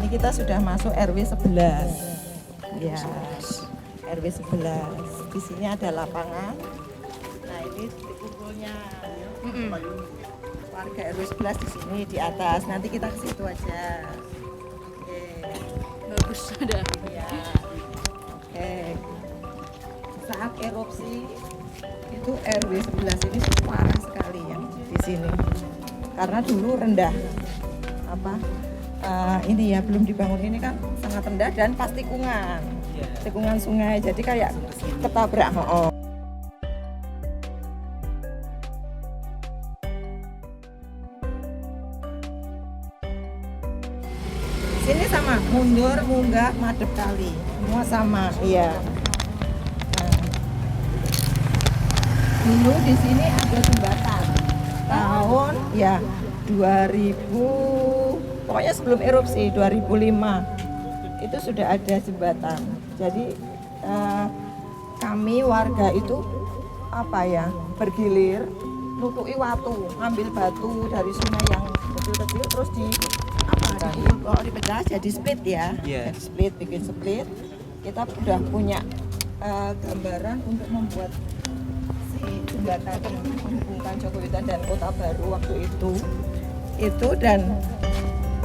kita sudah masuk RW 11. Ya, RW 11. Di sini ada lapangan. Nah, ini titik kumpulnya warga RW 11 di sini di atas. Nanti kita ke situ aja. Oke. Bagus ada. Ya. Oke. Saat erupsi itu RW 11 ini parah sekali yang di sini. Karena dulu rendah. Ini ya belum dibangun ini kan sangat rendah dan pas tikungan. Tikungan sungai. Jadi kayak ketabrak. Sini sama, mundur, munggah, madep kali. Semua sama, iya. Nah. Dulu di sini ada jembatan. Tahun ya 2000, pokoknya sebelum erupsi 2005 itu sudah ada jembatan. Jadi kami warga itu bergilir, nutuki watu, ambil batu dari sungai yang kecil-kecil terus dipecah jadi split ya. Jadi split, bikin split. Kita sudah punya gambaran untuk membuat si jembatan menghubungkan Jogowetan dan Kota Baru waktu itu dan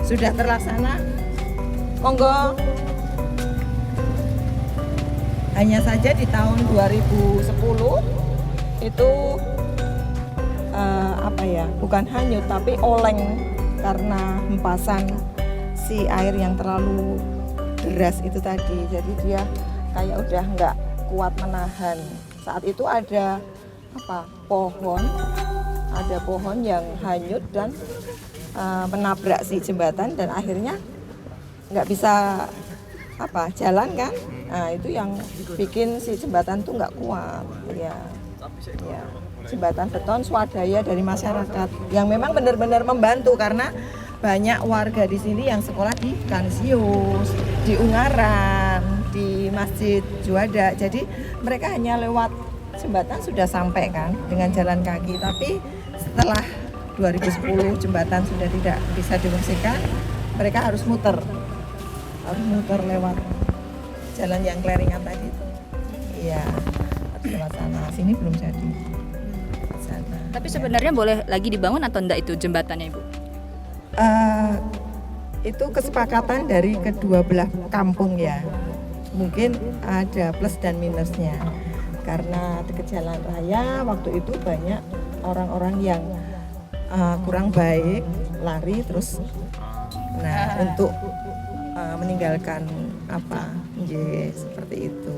sudah terlaksana. Monggo. Hanya saja di tahun 2010 itu bukan hanyut tapi oleng karena hempasan si air yang terlalu deras itu tadi. Jadi dia kayak udah nggak kuat menahan. Saat itu ada pohon yang hanyut dan menabrak si jembatan dan akhirnya nggak bisa jalan kan. Nah itu yang bikin si jembatan tuh nggak kuat ya. Jembatan beton swadaya dari masyarakat yang memang benar-benar membantu karena banyak warga di sini yang sekolah di Kansius, di Ungaran, di Masjid Juanda. Jadi mereka hanya lewat jembatan sudah sampai kan dengan jalan kaki. Tapi setelah 2010 jembatan sudah tidak bisa difungsikan, mereka harus muter lewat jalan yang keleringan tadi itu. Iya, harus lewat sana. Sini belum jadi. Sana. Tapi sebenarnya boleh lagi dibangun atau enggak itu jembatannya, Ibu? Itu kesepakatan dari kedua belah kampung ya. Mungkin ada plus dan minusnya. Karena dekat jalan raya waktu itu banyak orang-orang yang kurang baik lari terus. Nah, untuk meninggalkan seperti itu.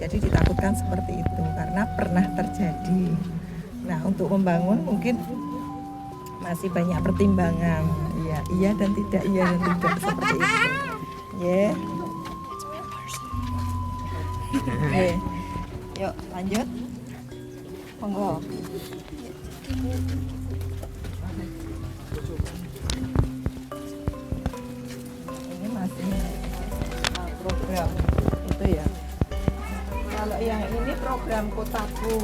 Jadi ditakutkan seperti itu karena pernah terjadi. Nah, untuk membangun mungkin masih banyak pertimbangan. Iya dan tidak, seperti itu. Yuk lanjut. Monggo. Ini masih program itu ya. Kalau yang ini program Kotaku.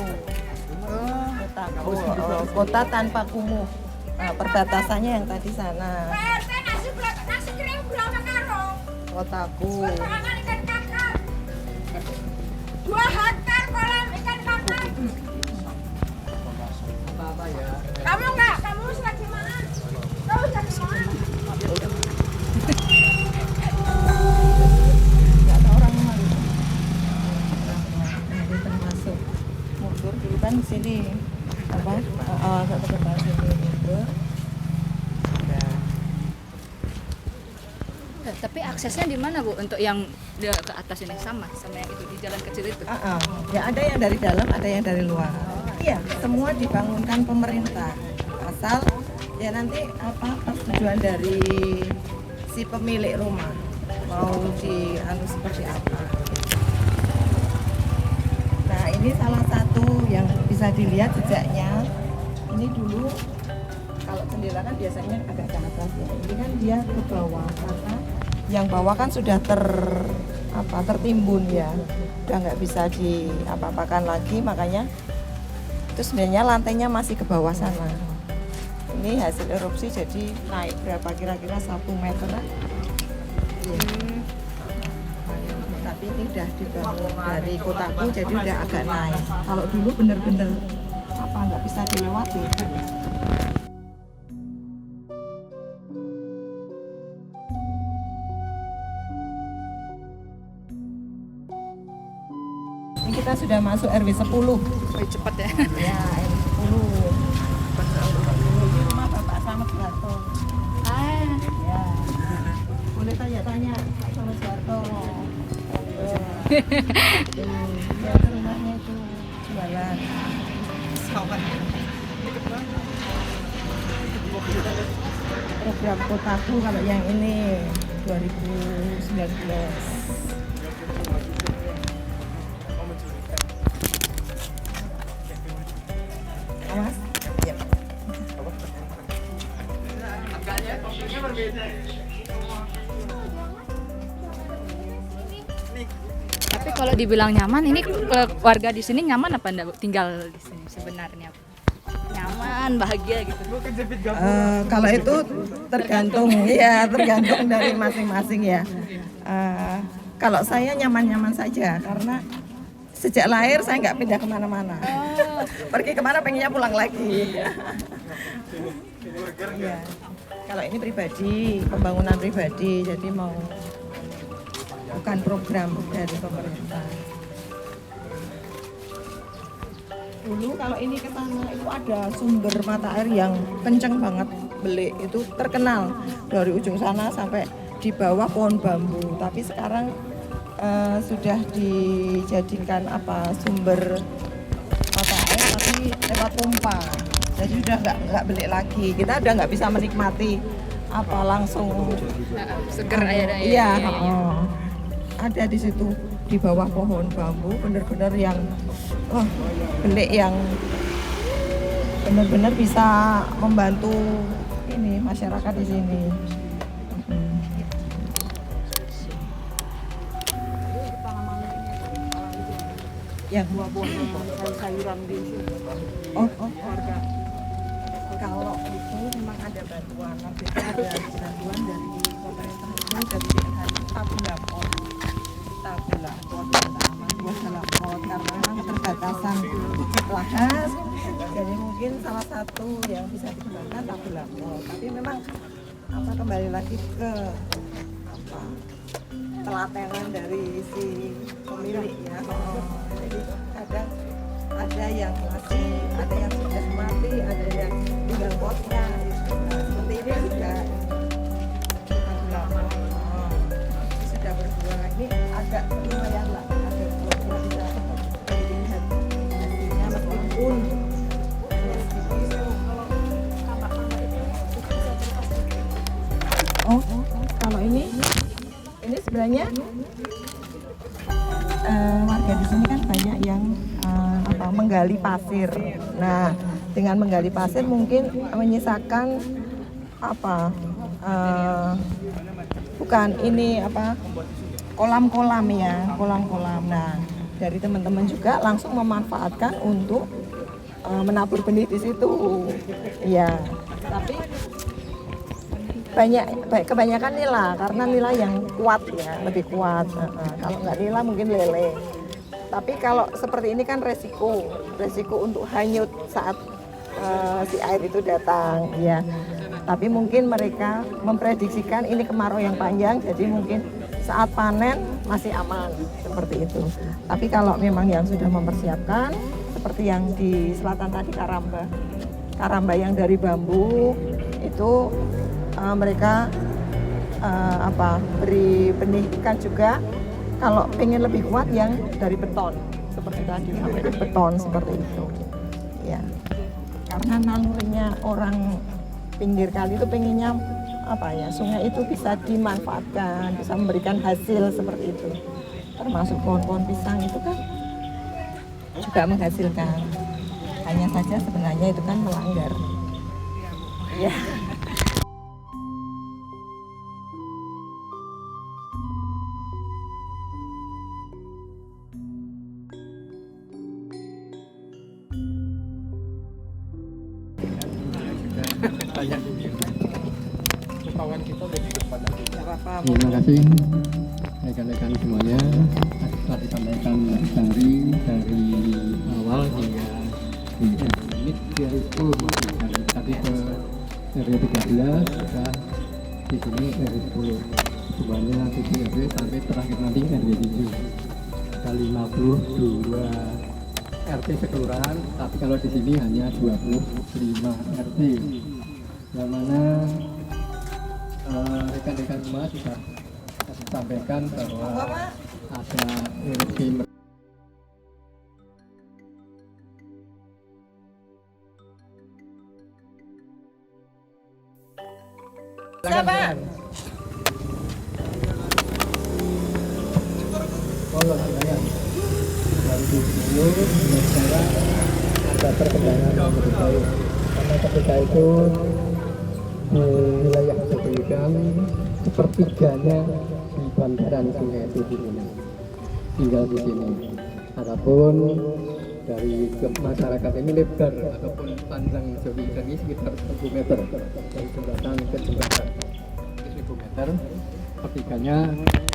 Kota tanpa kumuh. Nah, perbatasannya yang tadi sana. Kotaku. 2 hektar kolam ikan kakap. Kamu enggak? Kamu lagi mana? Kamu lagi mana? Enggak ada orang mana. Ini termasuk mundur dulu kan sini satu tempat sini mundur. Tapi aksesnya di mana, Bu? Untuk yang ke atas ini sama yang itu di jalan kecil itu? Ya ada yang dari dalam, ada yang dari luar. Iya, semua dibangunkan pemerintah. Asal ya nanti persetujuan dari si pemilik rumah mau seperti apa. Nah, ini salah satu yang bisa dilihat jejaknya. Ini dulu kalau jendela kan biasanya agak ke atas ya. Ini kan dia ke bawah karena yang bawah kan sudah tertimbun ya, udah nggak bisa diapa-apakan lagi, makanya itu sebenarnya lantainya masih ke bawah sana. Ini hasil erupsi jadi naik berapa kira-kira 1 meter Tapi ini udah dibangun dari kotaku, jadi udah agak naik. Kalau dulu bener-bener apa nggak bisa dilewati. Ini kita sudah masuk RW 10. Wih, cepet ya. Ya, RW 10. Ini rumah Bapak Slamet Soeharto. Ah, Ya. Boleh tanya-tanya Pak Slamet Soeharto. Ya, itu rumahnya itu jualan. Program kotaku kalau yang ini 2019. Awas. Ya. tapi kalau dibilang nyaman, ini warga di sini nyaman apa enggak Bu? Tinggal di sini sebenarnya. Nyaman, bahagia gitu. Kalau itu tergantung, ya tergantung dari masing-masing ya. Kalau saya nyaman-nyaman saja karena sejak lahir saya nggak pindah kemana-mana. Pergi kemana pengennya pulang lagi. Ya. Kalau ini pribadi, pembangunan pribadi, jadi mau bukan program dari pemerintah. Dulu kalau ini ke sana itu ada sumber mata air yang kenceng banget, belik itu terkenal dari ujung sana sampai di bawah pohon bambu. Tapi sekarang sudah dijadikan apa sumber mata air tapi lewat pompa. Jadi sudah nggak belik lagi. Kita udah nggak bisa menikmati apa langsung Seger air. Iya, ada di situ di bawah pohon bambu, benar-benar yang belik yang benar-benar bisa membantu ini masyarakat di sini. Yang buah-buahan sayuran di sini. Warga. Kalau itu memang ada bantuan, waktu itu ada bantuan dari pemerintah ini dari tabulapot karena memang keterbatasan lahan, jadi mungkin salah satu yang bisa digunakan tabulapot. Tapi memang apa kembali lagi ke apa telatenan dari si pemilik ya. Jadi kadang ada yang masih, ada yang sudah mati, ada yang tinggal potnya. Nah, seperti ini juga lama sudah berbuah lagi, agak lumayan lah, ada buah bisa dilihat hasilnya meskipun kalau ini sebenarnya warga di sini kan banyak yang menggali pasir. Nah, dengan menggali pasir mungkin menyisakan bukan ini kolam-kolam ya, kolam-kolam. Nah, dari teman-teman juga langsung memanfaatkan untuk menabur benih di situ. Ya, tapi kebanyakan nila karena nila yang kuat ya, lebih kuat. Kalau nggak nila mungkin lele. Tapi kalau seperti ini kan resiko untuk hanyut saat si air itu datang ya. Tapi mungkin mereka memprediksikan ini kemarau yang panjang, jadi mungkin saat panen masih aman seperti itu. Tapi kalau memang yang sudah mempersiapkan seperti yang di selatan tadi karamba yang dari bambu itu mereka beri benih ikan juga. Kalau pengen lebih kuat yang dari beton seperti tadi sampai ke beton seperti itu ya, karena nalurinya orang pinggir kali itu pengennya sungai itu bisa dimanfaatkan, bisa memberikan hasil seperti itu. Termasuk pohon-pohon pisang itu kan juga menghasilkan, hanya saja sebenarnya itu kan melanggar ya. Banyak Terima kasih rekan-rekan semuanya. Setelah disampaikan dari awal hingga di menit 2010 dari tadi ke RW 13 sudah di sini RW 10 semuanya 7 RW sampai terakhir nanti RW 7 ada 52 RT sekelurahan, tapi kalau di sini hanya 25 RT yang mana rekan-rekan semua sudah sampaikan bahwa ada erupsi Siapa? dari dulu sekarang ada perkembangan yang lebih baik karena ketika itu di wilayah Jatilugan sepertiganya di bantaran sungai itu tinggal di sini. Adapun dari masyarakat ini lebar ataupun panjang Jatilugan ini sekitar 1000 meter dari jembatan ke jembatan 1000 meter, pertiganya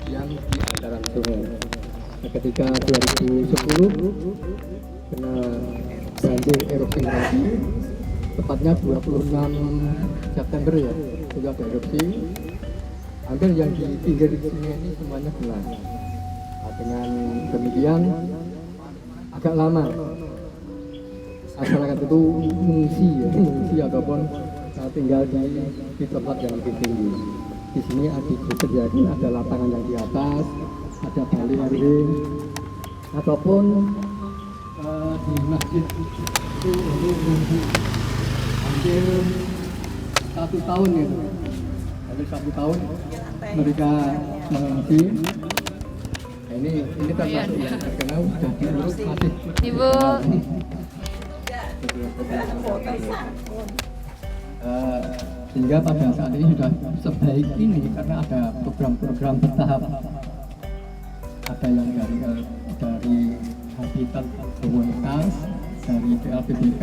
yang di bantaran sungai. Nah, ketika 2010 kena banjir erupsi Merapi, tepatnya 26 September ya, sudah ada erupsi. Hampir yang di pinggir sungai ini semuanya gelap. Nah, dengan demikian agak lama masyarakat itu mengungsi ataupun tinggal di tempat yang lebih tinggi. Di sini disediakan ada lapangan yang di atas, ada bali ring, ataupun di masjid itu untuk hampir 1 tahun itu, hampir 1 tahun mereka mengungsi. Nah, ini termasuk yang terkena sudah diurus masih. Ibu. Sehingga pada saat ini sudah sebaik ini karena ada program-program bertahap. Ada yang dari habitat komunitas, dari PLBBK,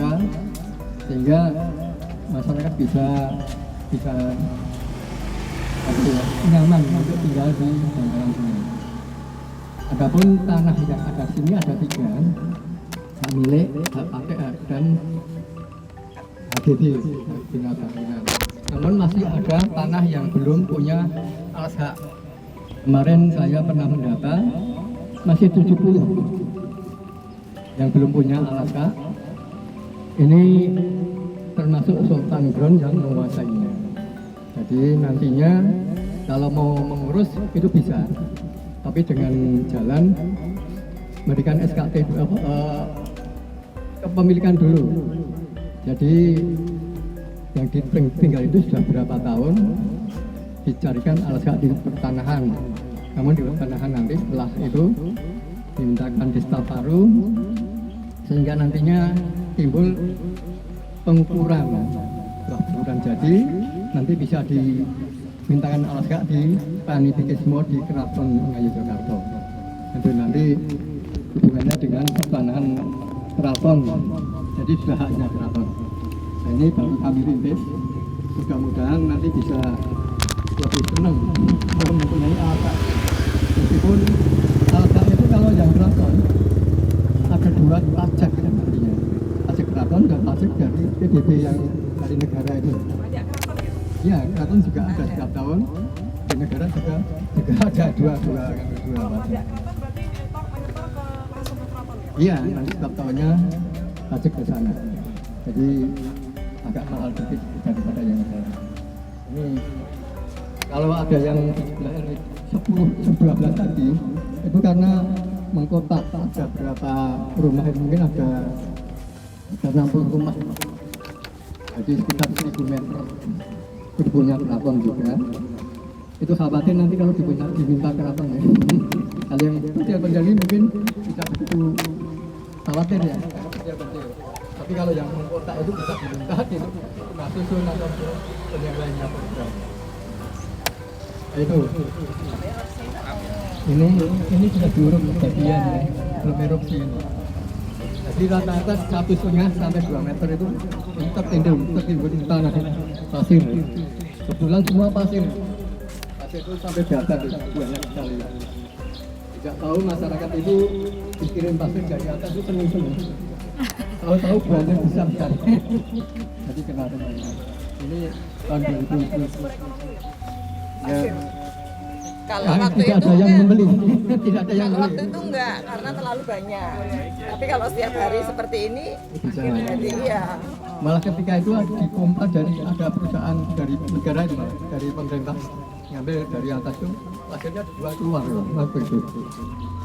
sehingga masyarakat bisa nyaman untuk tinggal di bantaran sungai. Adapun tanah yang ada di sini ada 3, hak milik, hak pakai, dan HGB, bina bangunan. Namun masih ada tanah yang belum punya alas hak. Kemarin saya pernah mendata masih 70 yang belum punya alas hak. Ini termasuk Sultan Ground yang menguasainya. Jadi nantinya kalau mau mengurus itu bisa, tapi dengan jalan memberikan SKT kepemilikan dulu. Jadi yang ditinggal itu sudah berapa tahun dicarikan alas hak di pertanahan. Namun di pertanahan nanti setelah itu dimintakan distaparu sehingga nantinya timbul pengukuran. Setelah pengukuran jadi nanti bisa dimintakan alas hak di Panitikismo di Keraton Ngayogyakarta. Itu nanti hubungannya dengan pertanahan keraton. Jadi sudah haknya keraton. Nah, ini baru kami rintis. Mudah-mudahan nanti bisa lebih senang mempunyai alat hak. Meskipun alat hak itu kalau yang keraton ada 2 pajak nantinya. Pajak keraton dan pajak dari PBB yang dari negara itu. Ya, keraton juga ada setiap tahun. Di negara juga ada dua pajak. Iya, nanti setiap tahunnya pajak ke sana. Jadi agak mahal sedikit daripada yang ada. Ini kalau ada yang di sebelah ini 10-12 tadi itu karena mengkotak ada berapa rumah, mungkin ada 60 rumah. Jadi sekitar 1000 meter itu punya keraton juga. Itu khawatir nanti kalau diminta keraton ya. Kalau yang kecil-kecil mungkin tidak begitu khawatir ya, kecil-kecil. Tapi kalau yang mengkotak itu bisa diminta itu susun atau yang lainnya program. Itu ini sudah diuruk bagian ya, belum erupsi ini. Jadi rata-rata 1,5 sampai 2 meter itu tertimbun tanah pasir. kebetulan semua pasir itu sampai data banyak sekali. Tidak tahu masyarakat itu dikirim pasir dari atas itu seneng-seneng. Tahu-tahu banyak besar sekali. Jadi kenapa ini tahun 2020 ya. Kalau Ya, waktu tidak itu ada yang enggak. membeli, tidak ada yang Kalau waktu membeli. itu enggak, karena terlalu banyak. Tapi kalau setiap hari seperti ini, Bisa. jadi ya. Malah ketika itu dipompa dari ada perusahaan dari negara itu, dari pemerintah ngambil dari atas itu pasirnya dibuat keluar waktu itu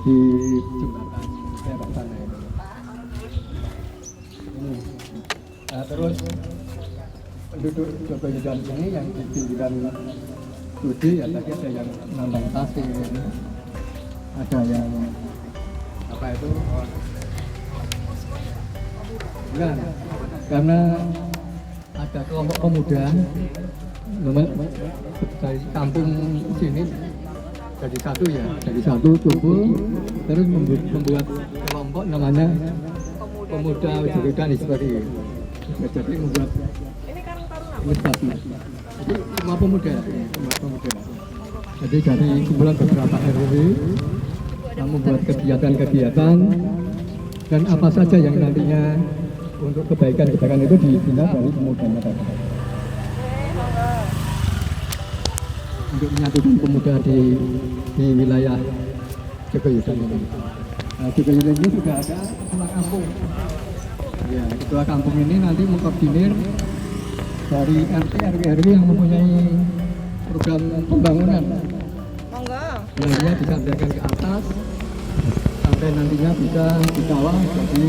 di jembatan daerah sana itu. Nah, terus penduduk Jogoyudan ini yang di pinggiran studi ya tadi ada yang nambang pasir, ada yang apa itu bukan, karena ada kelompok pemuda dari kampung sini dari satu kumpul terus membuat kelompok namanya pemuda Jogoyudan seperti itu. Jadi membuat inisiatif. Jadi semua pemuda. Jadi dari kumpulan beberapa RW yang membuat kegiatan-kegiatan dan apa saja yang nantinya untuk kebaikan itu dibina dari pemudanya tadi. Untuk menyatukan pemuda di wilayah Jogoyudan ini. Nah, Jogoyudan ini juga ada ketua kampung. Ya, ketua kampung ini nanti mengkoordinir dari RT RW yang mempunyai program pembangunan. Monggo. Nantinya disampaikan ke atas sampai nantinya bisa dikawal, jadi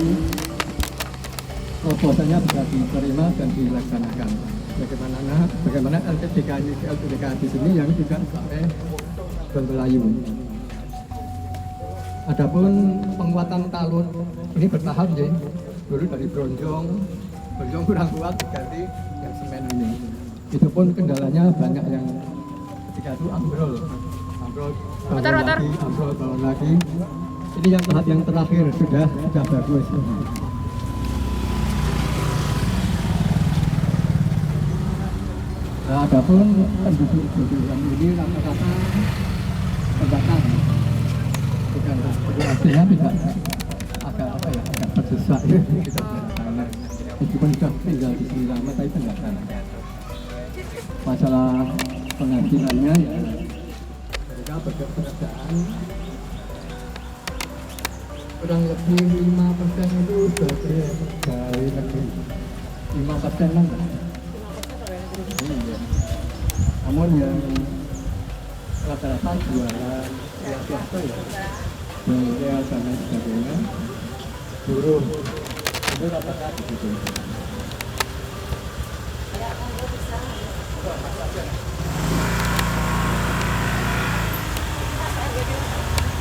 proposalnya bisa diterima dan dilaksanakan. Bagaimana LPDK di sini yang juga sampai Bengkelayu. Adapun penguatan talun ini bertahap ya. Dulu dari bronjong kurang kuat diganti yang semen ini. Itu pun kendalanya banyak yang ketika itu ambrol bangun lagi. Ini yang tahap yang terakhir sudah bagus. Nah, adapun penduduk yang ini rata-rata pendatang, bukan artinya tidak agak berdesak ya, karena meskipun sudah tinggal di sini lama tapi pendatang. Masalah penghasilannya ya mereka pekerjaan kurang lebih 5% itu dari negeri, 5% lah. Namun yang rata-rata jualan yang biasa ya, bengkel dan lain sebagainya, buruh itu rata-rata begitu.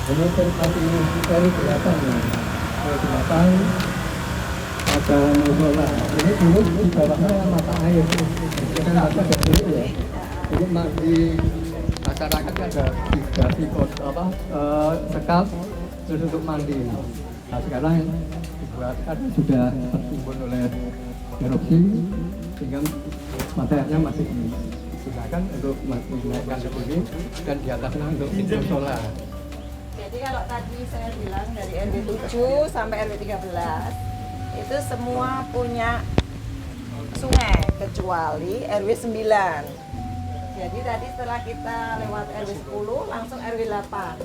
Ini tempat ini dari belakang ya, dari belakang ada musola. Ini dulu di bawahnya mata air, kan mata kecil ya. Jadi di masyarakat ada dikasih sekap terus untuk mandi. Nah sekarang dibuat karena sudah tertimbun oleh erupsi sehingga materialnya masih digunakan untuk menaikkan ini dan di atasnya untuk musola. Jadi kalau tadi saya bilang dari RW 7 sampai RW 13 itu semua punya sungai kecuali RW 9. Jadi tadi setelah kita lewat RW 10 langsung RW 8.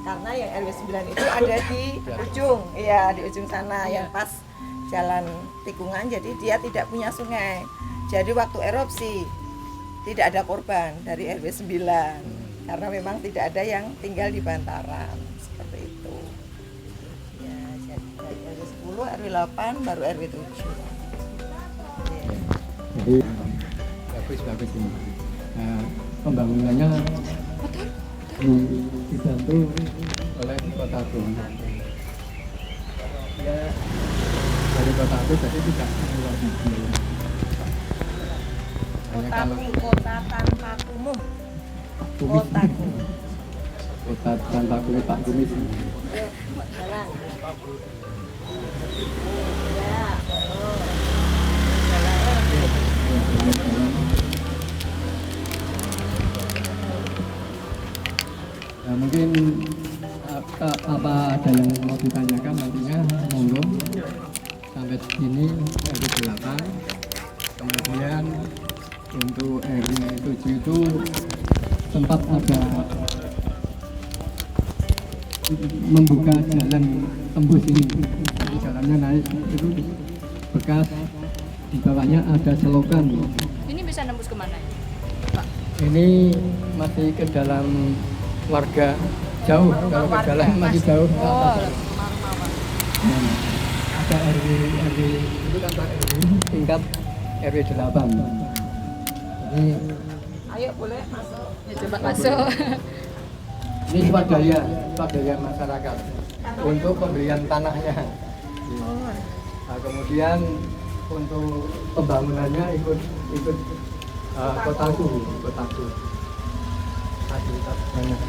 Karena yang RW 9 itu ada di ujung, iya di ujung sana yang pas jalan tikungan, jadi dia tidak punya sungai. Jadi waktu erupsi tidak ada korban dari RW 9 karena memang tidak ada yang tinggal di bantaran seperti itu. Ya, jadi dari RW 10, RW 8 baru RW 7. Jadi bagus ini. Nah, pembangunannya dibantu oleh Kota Agung. Ya, dari Kota Agung jadi tidak keluar biaya. Kota tanpa kumuh. Kotaku. Kota tanpa kumuh Pak Kumis. Jalan. Ya. 1 nantinya monggo sampai sini RW 8. Kemudian untuk RW 7 itu sempat ada membuka jalan tembus ini. Jadi jalannya naik itu bekas di bawahnya ada selokan. Ini bisa nembus kemana ya, Pak? Ini masih ke dalam warga jauh, kalau ke dalam masih jauh ke Oh, atas. rumah-rumah. Nah, ada RW itu kan Pak RW tingkat RW 8. Ini Ayo boleh masuk. Ya, coba masuk. ini swadaya masyarakat untuk pembelian tanahnya. Nah, kemudian untuk pembangunannya ikut kotaku fasilitas banyak.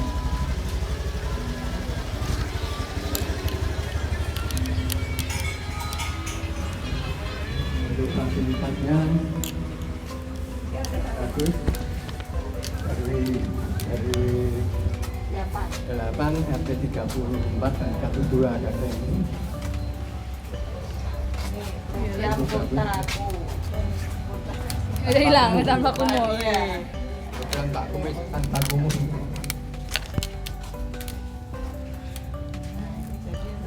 Untuk fasilitasnya bagus. RW 8 RT 34 dan 42 ada ini. Yang putar aku. Udah hilang tanpa kumuh. Bukan Pak Kumis tanpa kumuh.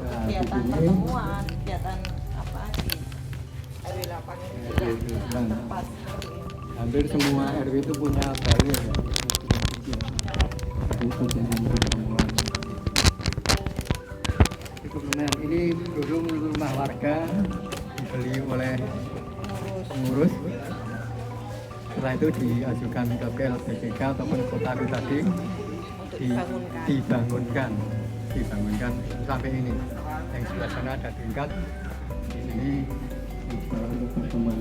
Nah, di Kegiatan sini pertemuan, kegiatan apa di RW 8 ini RW 8. tempat seperti ini. Hampir semua RW itu punya balai ya. Jadi kegiatan pertemuan. Kemudian ini gedung rumah warga dibeli oleh pengurus. Setelah itu diajukan ke PLBPK ataupun kota tadi dibangunkan sampai ini. Yang sebelah sana ada tingkat, di sini juga untuk pertemuan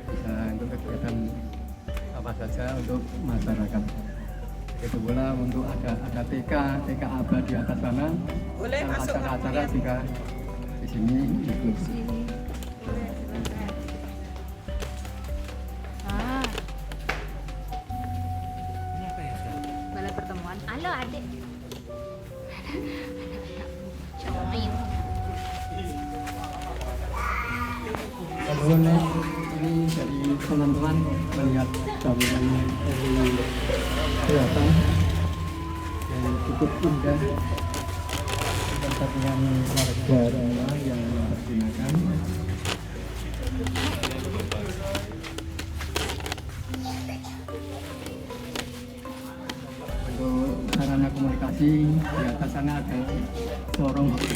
bisa untuk kegiatan apa saja untuk masyarakat. Begitu pula untuk ada TK ABA di atas sana. Boleh Dan masuk, acara-acara juga di sini ikut. Ah. Balai pertemuan. Halo adik. Cobain. Kemudian ini dari teman-teman melihat bangunan RW 8 yang cukup indah tempat dengan warga rumah yang menggunakan. Untuk sarana komunikasi di atas sana ada sorong untuk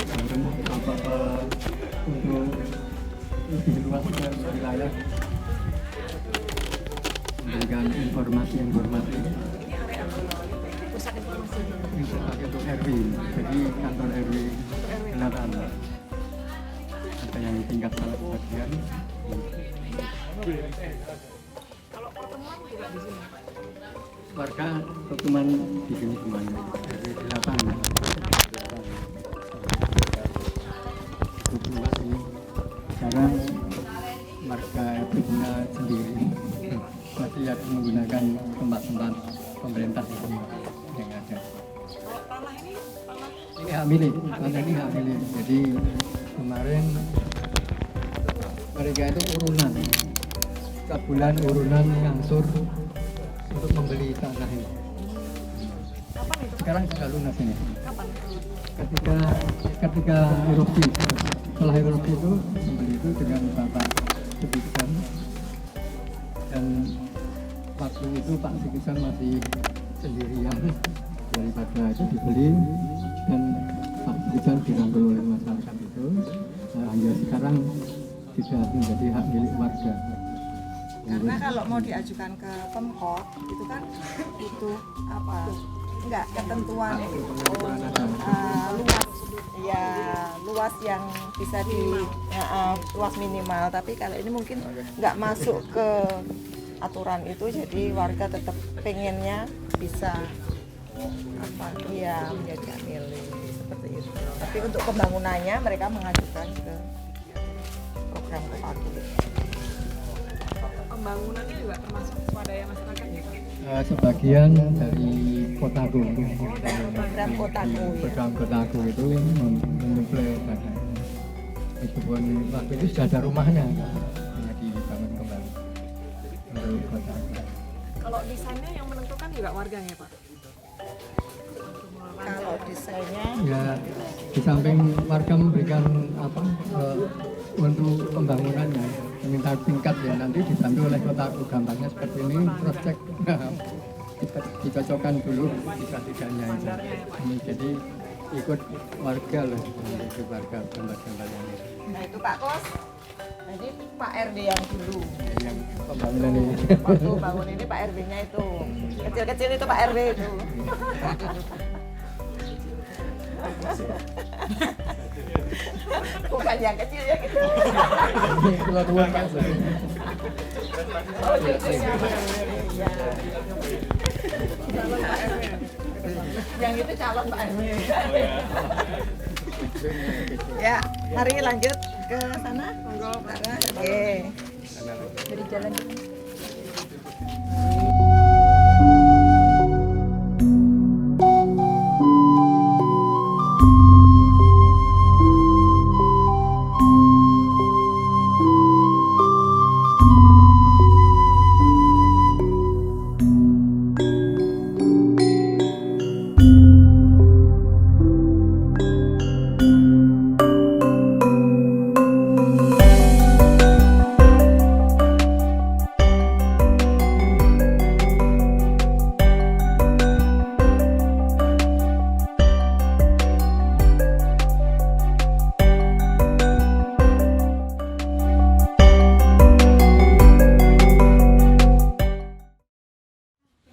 lebih luas ke wilayah memberikan informasi ini sebagai untuk RW, jadi kantor RW 8 ada yang tingkat salah bagian. Kalau pertemuan juga di sini. Warga pertemuan di sini semuanya RW 8 pertemuan ini sekarang warga RW sendiri masih ada menggunakan tempat-tempat pemerintah yang ada. Ini hak milik, tanah ini hak milik. Jadi kemarin mereka itu urunan, setiap bulan urunan ngangsur untuk membeli tanah ini. Sekarang sudah lunas ini. Ketika erupsi, setelah erupsi itu membeli itu dengan Bapak Sikisan, dan waktu itu Pak Sikisan masih sendirian, daripada itu dibeli dan Pak Sikisan dirangkul oleh masyarakat itu. Hingga sekarang sudah menjadi hak milik warga. Karena kalau mau diajukan ke Pemkot itu kan butuh apa? Enggak ketentuan luas ya, luas yang bisa luas minimal, tapi kalau ini mungkin nggak masuk ke aturan itu, jadi warga tetap pengennya bisa apa ya menjadi hak milik seperti itu. Tapi untuk pembangunannya mereka mengajukan ke program Kopaku. pembangunannya juga termasuk swadaya masyarakat ya? Sebagian dari kotaku. Program kotaku, ya. Program kotaku itu menyuplai dana. Meskipun waktu itu sudah ada rumahnya, hanya dibangun kembali untuk kotaku. Kalau desainnya yang menentukan juga warganya Pak? Kalau desainnya Ya, di samping warga memberikan apa untuk pembangunannya, meminta tingkat ya nanti dibantu oleh kotaku, gampangnya seperti ini proyek dicocokkan dulu tiga-tiganya itu. Jadi ikut warga loh, ikut warga gambar-gambarnya. nah itu Pak Kos. Nah, ini Pak RD yang dulu. Yang pembangunan ini. Waktu bangun ini Pak RD-nya itu. Kecil-kecil itu Pak RD itu. Bukan yang kecil ya gitu. Ini keluar Pak. Oh, cucunya Pak RD. Iya. Yang itu calon Pak RD. Ya, mari lanjut ke sana. Monggo. Oke. Dari jalan.